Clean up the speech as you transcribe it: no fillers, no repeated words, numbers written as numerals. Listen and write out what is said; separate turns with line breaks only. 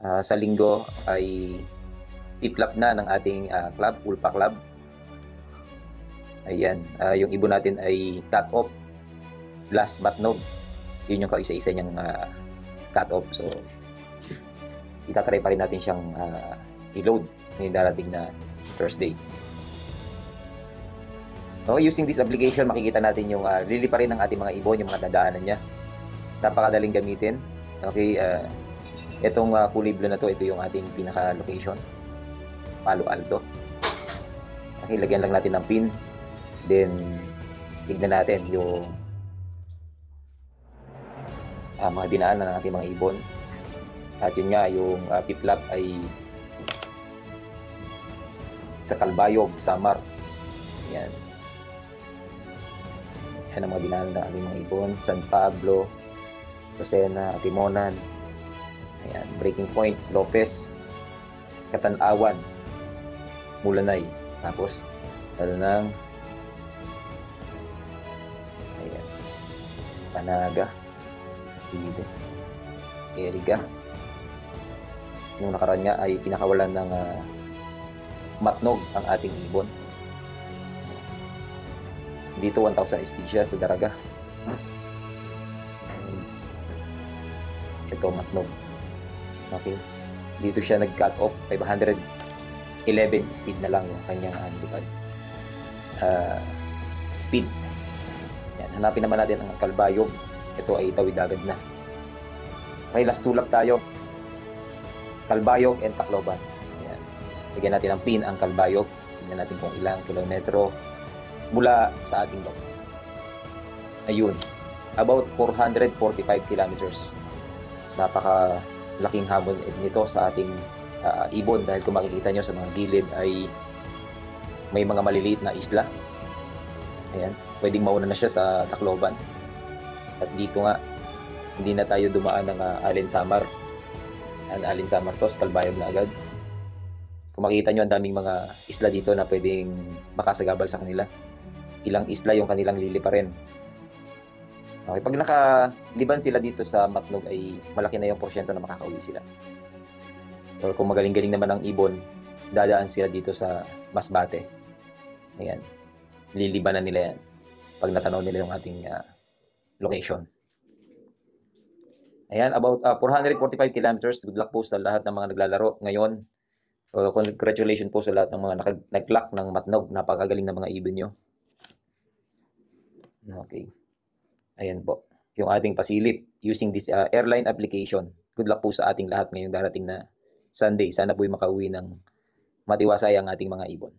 Sa linggo ay iplap na ng ating club, Ulpa Club. Ayan, yung ibon natin ay cut off last matnog. Yun yung kaisa-isa niyang cut off. So, itatry pa rin natin siyang i-load ngayong darating na Thursday. Okay, using this application, makikita natin yung lilipa rin ng ating mga ibon, yung mga dadaanan niya. Napakadaling gamitin. Okay, itong kulay blue na to, ito yung ating pinaka-location. Palo Alto. Okay, lagyan lang natin ng pin. Then, tignan natin yung mga dinaanan ng ating mga ibon. At yun nga, yung piplap ay sa Calbayog, Samar. Yan. Yan ang mga dinaanan ng ating mga ibon. San Pablo, Lucena, Timonan. Ayan, Breaking Point, Lopez, Katanawan, Mulanay. Tapos, ng ayan, Panaga, Ide, Eriga. Yung nakaraan nga ay pinakawalan ng matnog ang ating ibon. Dito 1,000 species sa Daraga. Ito matnog. Okay. Dito siya nag-cut off 511 speed na lang yung kanyang lipad. Speed. Yan. Hanapin naman natin ang Calbayog. Ito ay tawid agad na. Okay, last tulap tayo. Calbayog and Tacloban. Ayan. Lagyan natin ang pin ang Calbayog. Tingnan natin kung ilang kilometro mula sa ating loob. Ayun. About 445 kilometers. Napaka-laking hamon nito sa ating ibon dahil kung makikita nyo sa mga gilid ay may mga maliliit na isla. Ayan. Pwedeng mauna na siya sa Tacloban. At dito nga, hindi na tayo dumaan ng Alin Samar. Alin Samar to, Calbayog na agad. Kung makikita nyo, ang daming mga isla dito na pwedeng makasagabal sa kanila. Ilang isla yung kanilang liliparin. Okay, pag nakaliban sila dito sa matnog ay malaki na yung porsyento na makakauwi sila. Or kung magaling-galing naman ang ibon, dadaan sila dito sa Masbate. Ayan. Lilibanan nila yan pag natanaw nila yung ating location. Ayan, about 445 kilometers. Good luck po sa lahat ng mga naglalaro ngayon. So, congratulations po sa lahat ng mga nag-lock ng matnog. Napakagaling na mga ibon nyo. Okay. Ayan po. Yung ating pasilip using this airline application. Good luck po sa ating lahat ngayong darating na Sunday. Sana po'y makauwi ng matiwasay ang ating mga ibon.